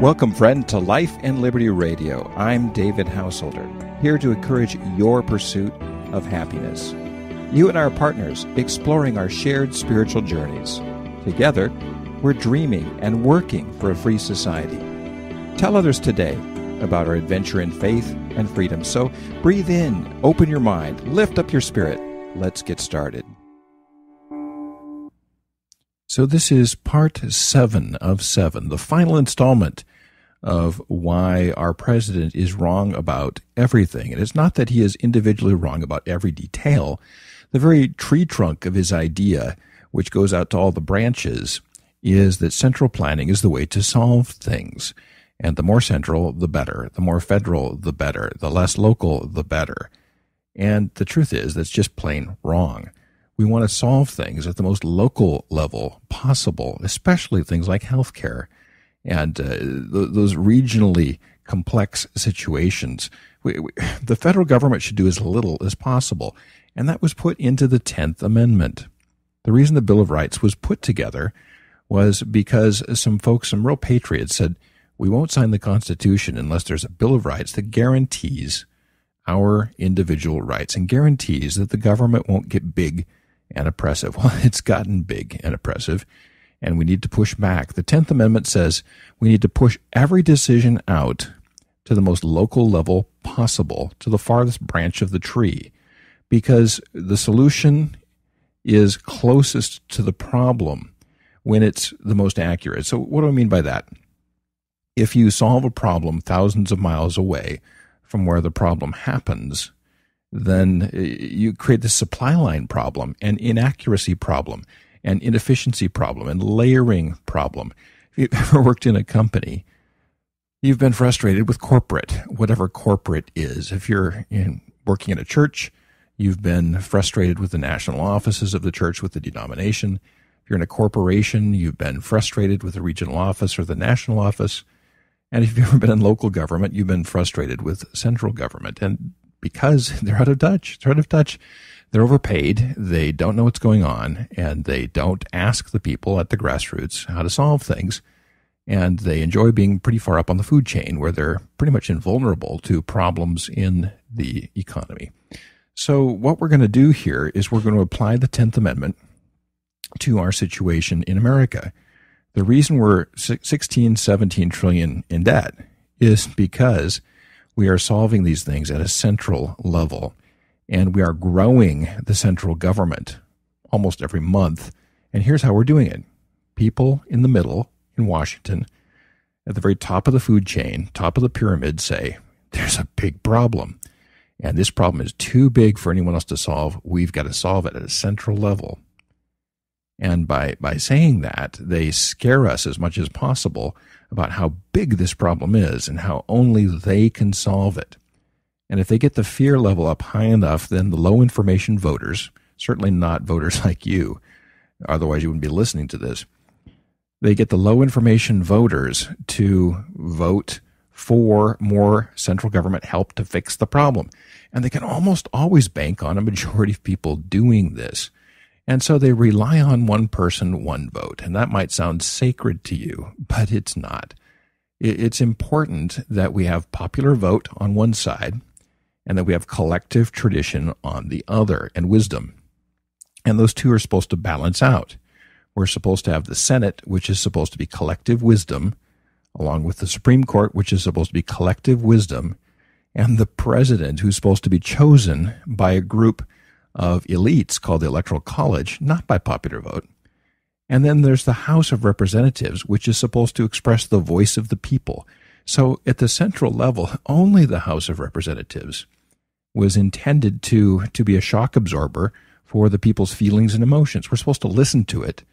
Welcome, friend, to Life and Liberty Radio. I'm David Householder, here to encourage your pursuit of happiness. You and I are partners, exploring our shared spiritual journeys. Together, we're dreaming and working for a free society. Tell others today about our adventure in faith and freedom. So breathe in, open your mind, lift up your spirit. Let's get started. So this is part 7 of 7, the final installment of why our president is wrong about everything. And it's not that he is individually wrong about every detail. The very tree trunk of his idea, which goes out to all the branches, is that central planning is the way to solve things. And the more central, the better. The more federal, the better. The less local, the better. And the truth is, that's just plain wrong. We want to solve things at the most local level possible, especially things like healthcare and those regionally complex situations. The federal government should do as little as possible, and that was put into the 10th Amendment. The reason the Bill of Rights was put together was because some folks, some real patriots, said, we won't sign the Constitution unless there's a Bill of Rights that guarantees our individual rights and guarantees that the government won't get big and oppressive. Well, it's gotten big and oppressive, and we need to push back. The 10th Amendment says we need to push every decision out to the most local level possible, to the farthest branch of the tree, because the solution is closest to the problem when it's the most accurate. So what do I mean by that? If you solve a problem thousands of miles away from where the problem happens, then you create this supply line problem, an inaccuracy problem, an inefficiency problem, and layering problem. If you've ever worked in a company, you've been frustrated with corporate, whatever corporate is. If you're working in a church, you've been frustrated with the national offices of the church, with the denomination. If you're in a corporation, you've been frustrated with the regional office or the national office. And if you've ever been in local government, you've been frustrated with central government. And because they're out of touch, they're overpaid, they don't know what's going on, and they don't ask the people at the grassroots how to solve things. And they enjoy being pretty far up on the food chain, where they're pretty much invulnerable to problems in the economy. So what we're going to do here is we're going to apply the 10th Amendment to our situation in America. The reason we're 16, 17 trillion in debt is because we are solving these things at a central level, and we are growing the central government almost every month. And here's how we're doing it. People in the middle in Washington, at the very top of the food chain, top of the pyramid, say, there's a big problem, and this problem is too big for anyone else to solve. We've got to solve it at a central level. And by saying that, they scare us as much as possible about how big this problem is and how only they can solve it. And if they get the fear level up high enough, then the low information voters, certainly not voters like you, otherwise you wouldn't be listening to this, they get the low information voters to vote for more central government help to fix the problem. And they can almost always bank on a majority of people doing this. And so they rely on one person, one vote. And that might sound sacred to you, but it's not. It's important that we have popular vote on one side and that we have collective tradition on the other, and wisdom. And those two are supposed to balance out. We're supposed to have the Senate, which is supposed to be collective wisdom, along with the Supreme Court, which is supposed to be collective wisdom, and the president, who's supposed to be chosen by a group of elites called the Electoral College, not by popular vote. And then there's the House of Representatives, which is supposed to express the voice of the people. So at the central level, only the House of Representatives was intended to be a shock absorber for the people's feelings and emotions. We're supposed to listen to it,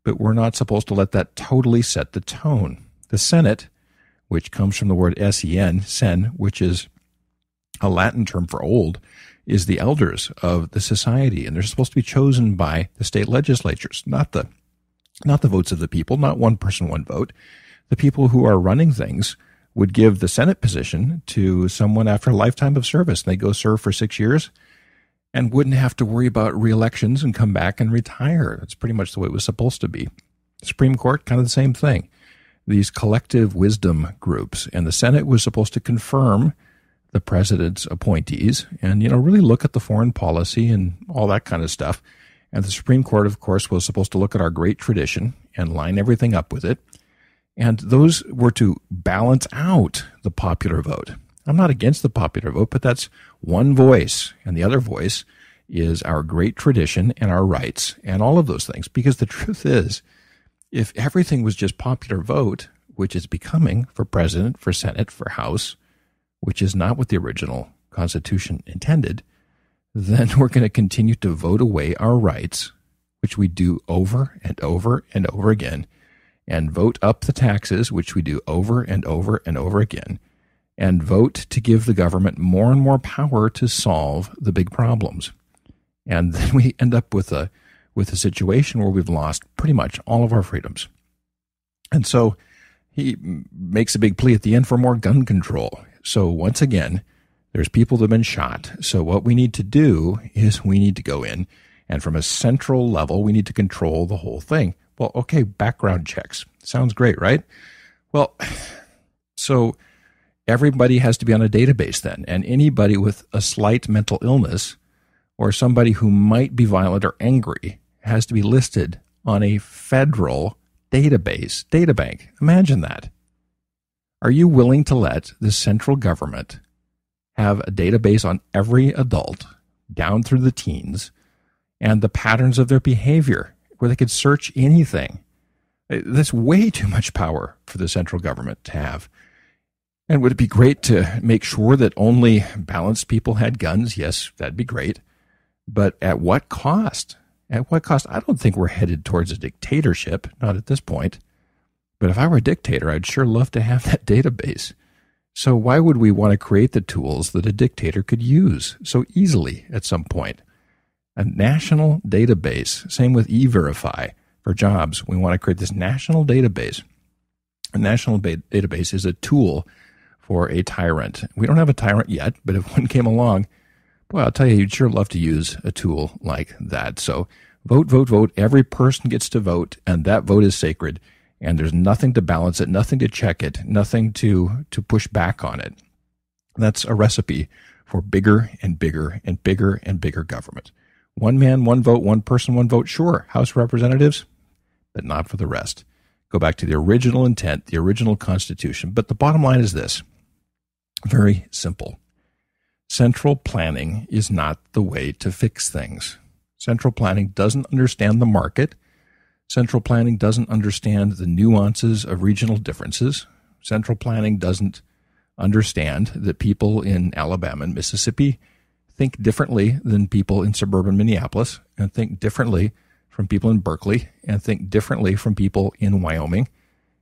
but we're not supposed to let that totally set the tone. The Senate, which comes from the word sen, which is a Latin term for old, is the elders of the society, and they're supposed to be chosen by the state legislatures, not the votes of the people, not one person, one vote. The people who are running things would give the Senate position to someone after a lifetime of service. They go serve for 6 years and wouldn't have to worry about re-elections and come back and retire. That's pretty much the way it was supposed to be. The Supreme Court, kind of the same thing. these collective wisdom groups, and the Senate was supposed to confirm the president's appointees and, really look at the foreign policy and all that kind of stuff. And the Supreme Court, of course, was supposed to look at our great tradition and line everything up with it. And those were to balance out the popular vote. I'm not against the popular vote, but that's one voice. And the other voice is our great tradition and our rights and all of those things. Because the truth is, if everything was just popular vote, which is becoming for president, for Senate, for House, which is not what the original Constitution intended, then we're going to continue to vote away our rights, which we do over and over and over again, and vote up the taxes, which we do over and over and over again, and vote to give the government more and more power to solve the big problems. And then we end up with a situation where we've lost pretty much all of our freedoms. And so he makes a big plea at the end for more gun control. So once again, there's people that have been shot. So what we need to do is we need to go in, and from a central level, we need to control the whole thing. Well, okay, background checks. Sounds great, right? Well, so everybody has to be on a database then, and anybody with a slight mental illness or somebody who might be violent or angry has to be listed on a federal database, databank. Imagine that. Are you willing to let the central government have a database on every adult down through the teens and the patterns of their behavior where they could search anything? That's way too much power for the central government to have. And would it be great to make sure that only balanced people had guns? Yes, that'd be great. But at what cost? At what cost? I don't think we're headed towards a dictatorship, not at this point. But if I were a dictator, I'd sure love to have that database. So why would we want to create the tools that a dictator could use so easily at some point? A national database, same with E-Verify for jobs. We want to create this national database. A national database is a tool for a tyrant. We don't have a tyrant yet, but if one came along, boy, I'll tell you, you'd sure love to use a tool like that. So vote, vote, vote. Every person gets to vote, and that vote is sacred. And there's nothing to balance it, nothing to check it, nothing to push back on it. That's a recipe for bigger and bigger and bigger and bigger government. One man, one vote, one person, one vote. Sure, House of Representatives, but not for the rest. Go back to the original intent, the original Constitution. But the bottom line is this. Very simple. Central planning is not the way to fix things. Central planning doesn't understand the market. Central planning doesn't understand the nuances of regional differences. Central planning doesn't understand that people in Alabama and Mississippi think differently than people in suburban Minneapolis, and think differently from people in Berkeley, and think differently from people in Wyoming,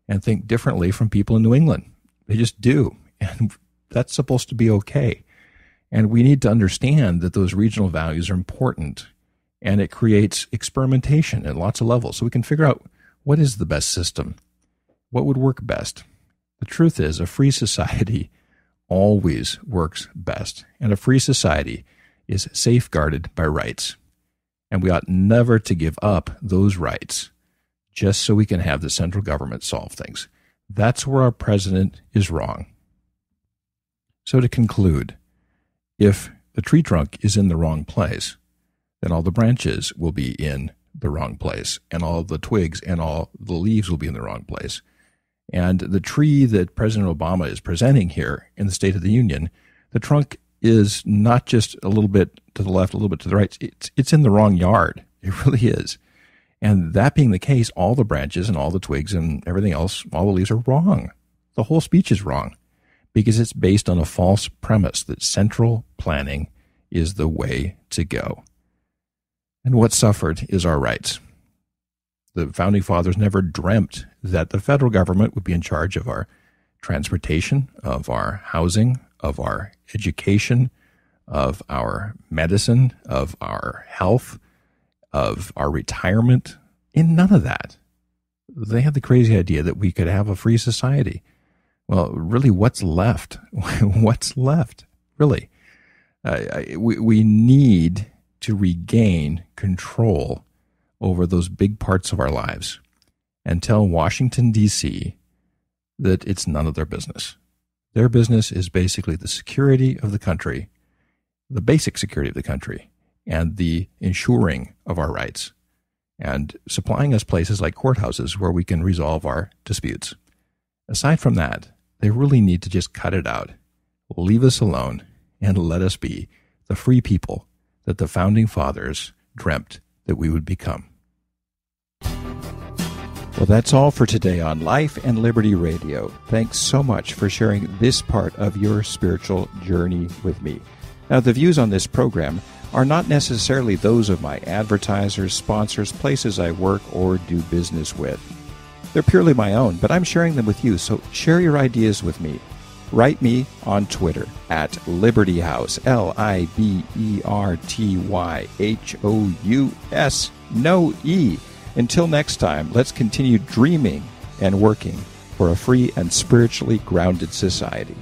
and think differently from people in New England. They just do. And that's supposed to be okay. And we need to understand that those regional values are important. And it creates experimentation at lots of levels. So we can figure out what is the best system, what would work best. The truth is, a free society always works best. And a free society is safeguarded by rights. And we ought never to give up those rights just so we can have the central government solve things. That's where our president is wrong. So to conclude, if the tree trunk is in the wrong place, then all the branches will be in the wrong place, and all the twigs and all the leaves will be in the wrong place. And the tree that President Obama is presenting here in the State of the Union, the trunk is not just a little bit to the left, a little bit to the right. It's in the wrong yard. It really is. And that being the case, all the branches and all the twigs and everything else, all the leaves are wrong. The whole speech is wrong because it's based on a false premise that central planning is the way to go. And what suffered is our rights. The Founding Fathers never dreamt that the federal government would be in charge of our transportation, of our housing, of our education, of our medicine, of our health, of our retirement. In none of that. They had the crazy idea that we could have a free society. Well, really, what's left? What's left? Really? We need to regain control over those big parts of our lives and tell Washington, D.C., that it's none of their business. Their business is basically the security of the country, the basic security of the country, and the ensuring of our rights, and supplying us places like courthouses where we can resolve our disputes. Aside from that, they really need to just cut it out, leave us alone, and let us be the free people that the Founding Fathers dreamt that we would become. Well, that's all for today on Life and Liberty Radio. Thanks so much for sharing this part of your spiritual journey with me. Now, the views on this program are not necessarily those of my advertisers, sponsors, places I work or do business with. They're purely my own, but I'm sharing them with you, so share your ideas with me. Write me on Twitter at Liberty House, LIBERTYHOUS, no E. Until next time, let's continue dreaming and working for a free and spiritually grounded society.